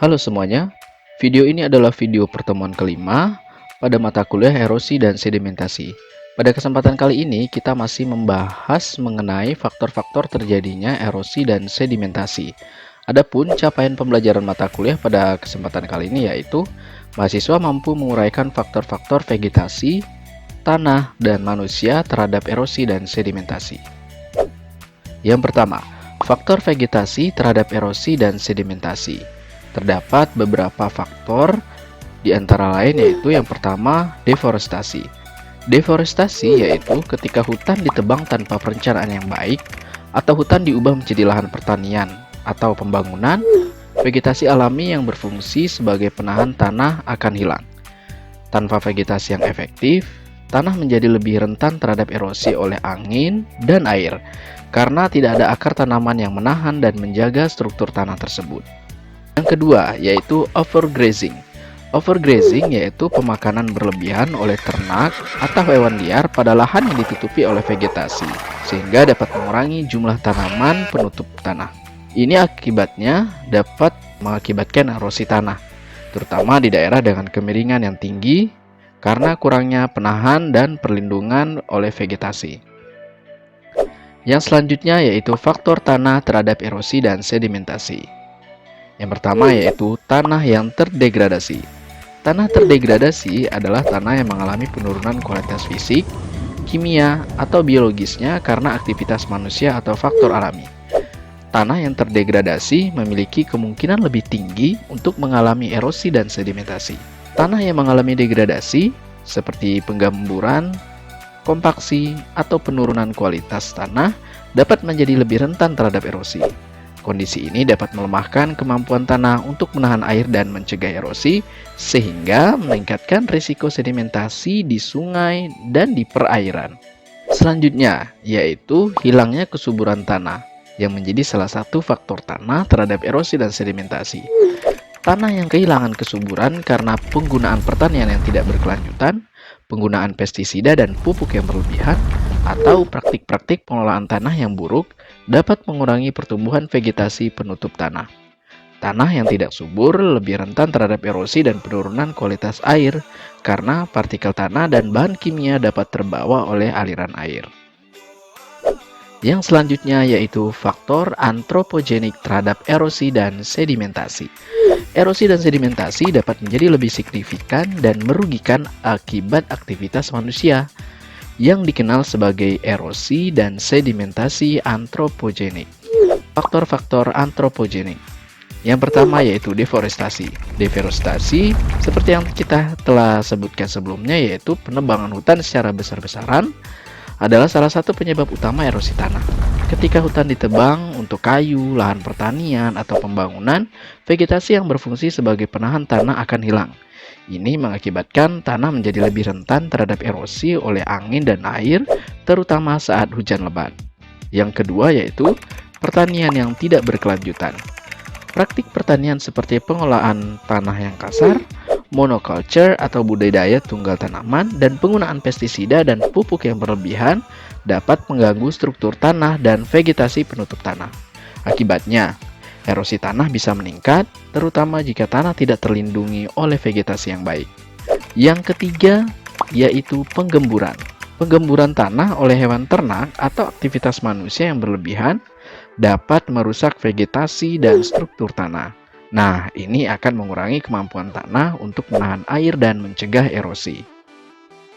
Halo semuanya, video ini adalah video pertemuan kelima pada mata kuliah erosi dan sedimentasi. Pada kesempatan kali ini, kita masih membahas mengenai faktor-faktor terjadinya erosi dan sedimentasi. Adapun capaian pembelajaran mata kuliah pada kesempatan kali ini yaitu mahasiswa mampu menguraikan faktor-faktor vegetasi, tanah, dan manusia terhadap erosi dan sedimentasi. Yang pertama, faktor vegetasi terhadap erosi dan sedimentasi. Terdapat beberapa faktor, di antara lain yaitu yang pertama, deforestasi. Deforestasi yaitu ketika hutan ditebang tanpa perencanaan yang baik, atau hutan diubah menjadi lahan pertanian atau pembangunan, vegetasi alami yang berfungsi sebagai penahan tanah akan hilang. Tanpa vegetasi yang efektif, tanah menjadi lebih rentan terhadap erosi oleh angin dan air, karena tidak ada akar tanaman yang menahan dan menjaga struktur tanah tersebut. Yang kedua, yaitu overgrazing. Overgrazing yaitu pemakanan berlebihan oleh ternak atau hewan liar pada lahan yang ditutupi oleh vegetasi, sehingga dapat mengurangi jumlah tanaman penutup tanah. Ini akibatnya dapat mengakibatkan erosi tanah, terutama di daerah dengan kemiringan yang tinggi karena kurangnya penahan dan perlindungan oleh vegetasi. Yang selanjutnya yaitu faktor tanah terhadap erosi dan sedimentasi. Yang pertama yaitu tanah yang terdegradasi. Tanah terdegradasi adalah tanah yang mengalami penurunan kualitas fisik, kimia, atau biologisnya karena aktivitas manusia atau faktor alami. Tanah yang terdegradasi memiliki kemungkinan lebih tinggi untuk mengalami erosi dan sedimentasi. Tanah yang mengalami degradasi seperti penggamburan, kompaksi, atau penurunan kualitas tanah dapat menjadi lebih rentan terhadap erosi. Kondisi ini dapat melemahkan kemampuan tanah untuk menahan air dan mencegah erosi, sehingga meningkatkan risiko sedimentasi di sungai dan di perairan. Selanjutnya, yaitu hilangnya kesuburan tanah, yang menjadi salah satu faktor tanah terhadap erosi dan sedimentasi. Tanah yang kehilangan kesuburan karena penggunaan pertanian yang tidak berkelanjutan, penggunaan pestisida dan pupuk yang berlebihan, atau praktik-praktik pengelolaan tanah yang buruk dapat mengurangi pertumbuhan vegetasi penutup tanah. Tanah yang tidak subur lebih rentan terhadap erosi dan penurunan kualitas air karena partikel tanah dan bahan kimia dapat terbawa oleh aliran air. Yang selanjutnya yaitu faktor antropogenik terhadap erosi dan sedimentasi. Erosi dan sedimentasi dapat menjadi lebih signifikan dan merugikan akibat aktivitas manusia, yang dikenal sebagai erosi dan sedimentasi antropogenik. Faktor-faktor antropogenik. Yang pertama yaitu deforestasi. Deforestasi seperti yang kita telah sebutkan sebelumnya yaitu penebangan hutan secara besar-besaran adalah salah satu penyebab utama erosi tanah. Ketika hutan ditebang untuk kayu, lahan pertanian, atau pembangunan, vegetasi yang berfungsi sebagai penahan tanah akan hilang. Ini mengakibatkan tanah menjadi lebih rentan terhadap erosi oleh angin dan air, terutama saat hujan lebat. Yang kedua yaitu pertanian yang tidak berkelanjutan. Praktik pertanian seperti pengolahan tanah yang kasar, monoculture atau budidaya tunggal tanaman, dan penggunaan pestisida dan pupuk yang berlebihan dapat mengganggu struktur tanah dan vegetasi penutup tanah. Akibatnya, erosi tanah bisa meningkat, terutama jika tanah tidak terlindungi oleh vegetasi yang baik. Yang ketiga, yaitu penggemburan. Penggemburan tanah oleh hewan ternak atau aktivitas manusia yang berlebihan dapat merusak vegetasi dan struktur tanah. Nah, ini akan mengurangi kemampuan tanah untuk menahan air dan mencegah erosi.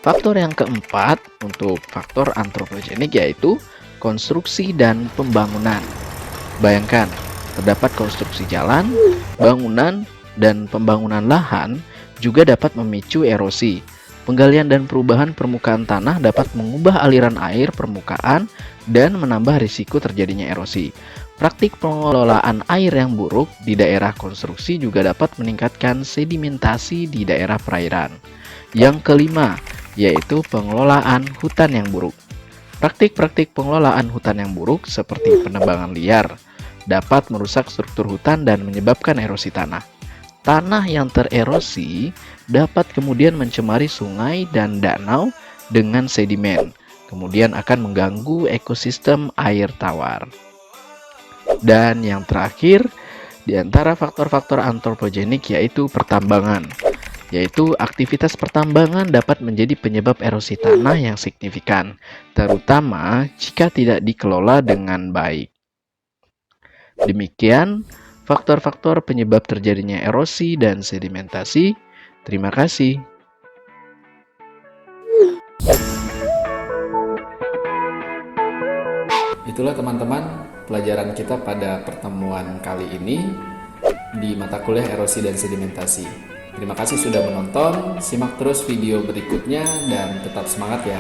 Faktor yang keempat untuk faktor antropogenik yaitu konstruksi dan pembangunan. Bayangkan, terdapat konstruksi jalan, bangunan, dan pembangunan lahan juga dapat memicu erosi. Penggalian dan perubahan permukaan tanah dapat mengubah aliran air permukaan dan menambah risiko terjadinya erosi. Praktik pengelolaan air yang buruk di daerah konstruksi juga dapat meningkatkan sedimentasi di daerah perairan. Yang kelima, yaitu pengelolaan hutan yang buruk. Praktik-praktik pengelolaan hutan yang buruk seperti penebangan liar dapat merusak struktur hutan dan menyebabkan erosi tanah. Tanah yang tererosi dapat kemudian mencemari sungai dan danau dengan sedimen, kemudian akan mengganggu ekosistem air tawar. Dan yang terakhir, Di antara faktor-faktor antropogenik yaitu pertambangan, yaitu aktivitas pertambangan dapat menjadi penyebab erosi tanah yang signifikan, terutama jika tidak dikelola dengan baik. Demikian faktor-faktor penyebab terjadinya erosi dan sedimentasi. Terima kasih. Itulah teman-teman pelajaran kita pada pertemuan kali ini di mata kuliah erosi dan sedimentasi. Terima kasih sudah menonton, simak terus video berikutnya dan tetap semangat ya.